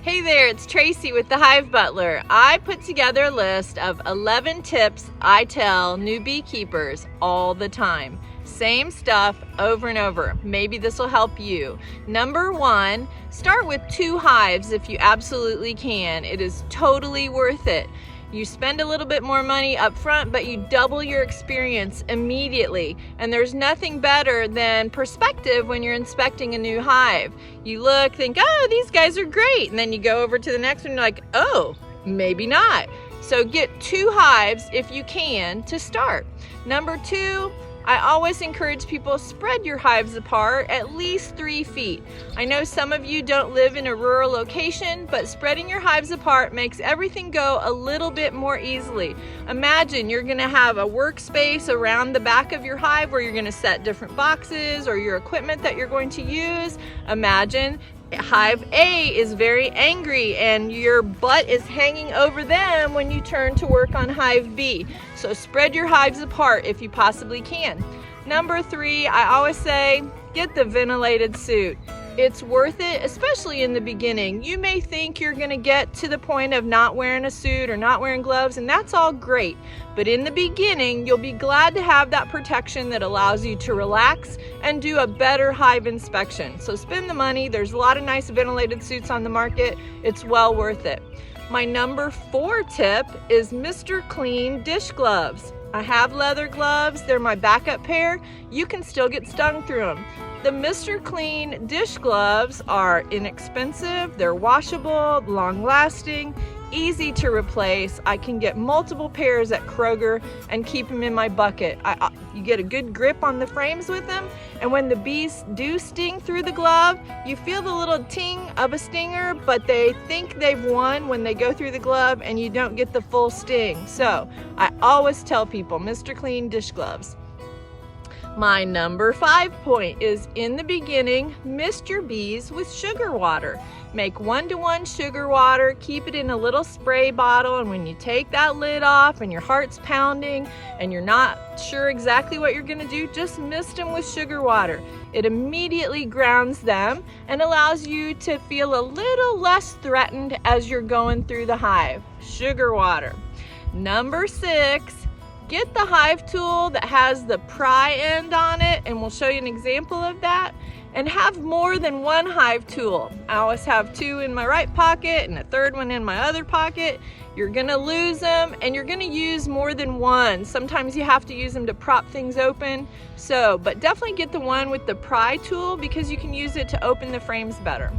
Hey there, it's Tracy with the Hive Butler. I put together a list of 11 tips I tell new beekeepers all the time. Same stuff over and over. Maybe this will help you. Number 1, start with 2 hives if you absolutely can. It is totally worth it. You spend a little bit more money up front, but you double your experience immediately. And there's nothing better than perspective when you're inspecting a new hive. You look, think, oh, these guys are great. And then you go over to the next one and you're like, oh, maybe not. So get 2 hives if you can to start. Number 2, I always encourage people, spread your hives apart at least 3 feet. I know some of you don't live in a rural location, but spreading your hives apart makes everything go a little bit more easily. Imagine you're gonna have a workspace around the back of your hive where you're gonna set different boxes or your equipment that you're going to use. Imagine Hive A is very angry and your butt is hanging over them when you turn to work on Hive B. So spread your hives apart if you possibly can. Number 3, I always say, get the ventilated suit. It's worth it, especially in the beginning. You may think you're gonna get to the point of not wearing a suit or not wearing gloves, and that's all great. But in the beginning, you'll be glad to have that protection that allows you to relax and do a better hive inspection. So spend the money. There's a lot of nice ventilated suits on the market. It's well worth it. My number 4 tip is Mr. Clean dish gloves. I have leather gloves. They're my backup pair. You can still get stung through them. The Mr. Clean dish gloves are inexpensive, they're washable, long-lasting, easy to replace. I can get multiple pairs at Kroger and keep them in my bucket. You get a good grip on the frames with them, and when the bees do sting through the glove, you feel the little ting of a stinger, but they think they've won when they go through the glove and you don't get the full sting. So I always tell people, Mr. Clean dish gloves. My number 5 point is, in the beginning, mist your bees with sugar water. Make 1-to-1 sugar water, keep it in a little spray bottle, and when you take that lid off and your heart's pounding and you're not sure exactly what you're gonna do, just mist them with sugar water. It immediately grounds them and allows you to feel a little less threatened as you're going through the hive. Sugar water. Number 6, get the hive tool that has the pry end on it, and we'll show you an example of that. And have more than 1 hive tool. I always have 2 in my right pocket and a 3rd one in my other pocket. You're gonna lose them and you're gonna use more than 1. Sometimes you have to use them to prop things open. But definitely get the one with the pry tool because you can use it to open the frames better.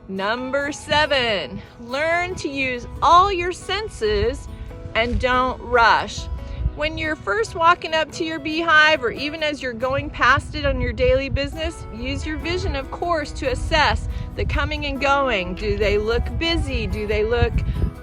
Number 7, learn to use all your senses and don't rush. When you're first walking up to your beehive, or even as you're going past it on your daily business, use your vision, of course, to assess the coming and going. Do they look busy? Do they look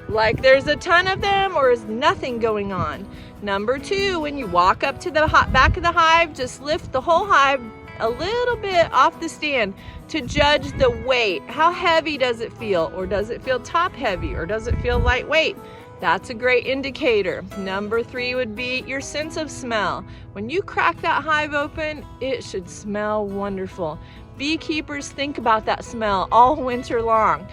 like there's a ton of them, or is nothing going on? Number 2, when you walk up to the back of the hive, just lift the whole hive a little bit off the stand to judge the weight. How heavy does it feel? Or does it feel top heavy? Or does it feel lightweight? That's a great indicator. Number 3 would be your sense of smell. When you crack that hive open, it should smell wonderful. Beekeepers think about that smell all winter long.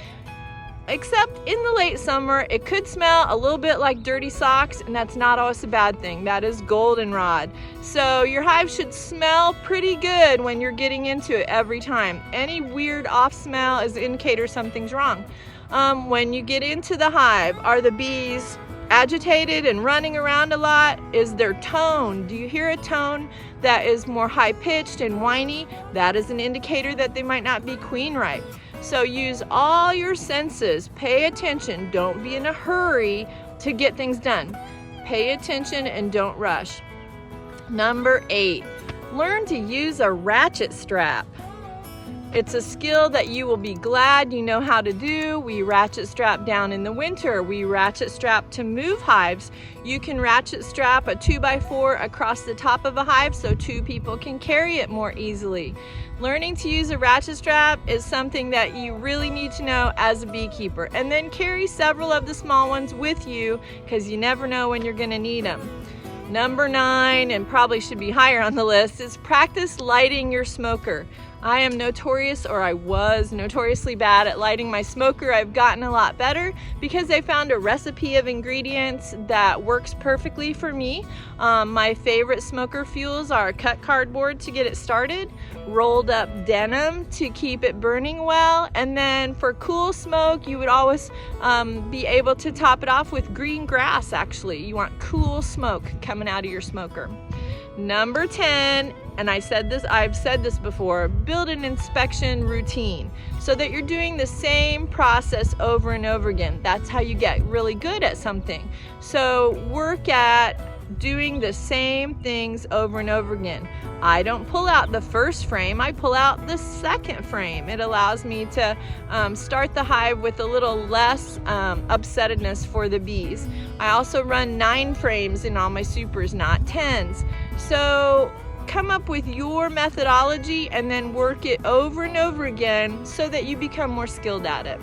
Except in the late summer, it could smell a little bit like dirty socks, and that's not always a bad thing. That is goldenrod. So your hive should smell pretty good when you're getting into it every time. Any weird off smell is an indicator something's wrong. When you get into the hive, are the bees agitated and running around a lot? Is their tone? Do you hear a tone that is more high-pitched and whiny? That is an indicator that they might not be queen ripe. So use all your senses. Pay attention. Don't be in a hurry to get things done. Pay attention and don't rush. Number 8, learn to use a ratchet strap. It's a skill that you will be glad you know how to do. We ratchet strap down in the winter. We ratchet strap to move hives. You can ratchet strap a 2x4 across the top of a hive so 2 people can carry it more easily. Learning to use a ratchet strap is something that you really need to know as a beekeeper. And then carry several of the small ones with you because you never know when you're going to need them. Number 9, and probably should be higher on the list, is practice lighting your smoker. I am notorious, or I was notoriously bad at lighting my smoker. I've gotten a lot better because I found a recipe of ingredients that works perfectly for me. My favorite smoker fuels are cut cardboard to get it started, rolled up denim to keep it burning well, and then for cool smoke, you would always be able to top it off with green grass. Actually, you want cool smoke coming out of your smoker. Number 10, and I've said this before, build an inspection routine so that you're doing the same process over and over again. That's how you get really good at something. So work at doing the same things over and over again. I don't pull out the first frame, I pull out the second frame. It allows me to start the hive with a little less upsetness for the bees. I also run 9 frames in all my supers, not 10s. So come up with your methodology and then work it over and over again so that you become more skilled at it.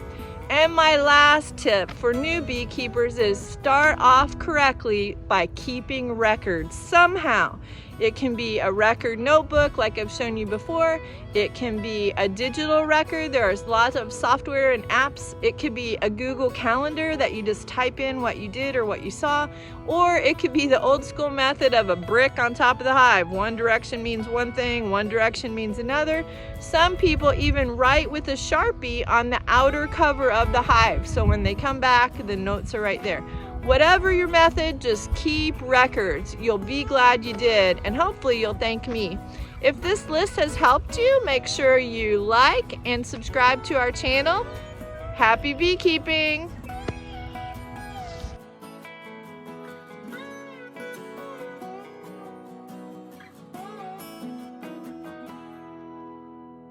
And my last tip for new beekeepers is start off correctly by keeping records somehow. It can be a record notebook like I've shown you before. It can be a digital record. There's lots of software and apps. It could be a Google Calendar that you just type in what you did or what you saw. Or it could be the old school method of a brick on top of the hive. One direction means one thing, one direction means another. Some people even write with a Sharpie on the outer cover of the hive. So when they come back, the notes are right there. Whatever your method, just keep records. You'll be glad you did, and hopefully you'll thank me. If this list has helped you, make sure you like and subscribe to our channel. Happy beekeeping!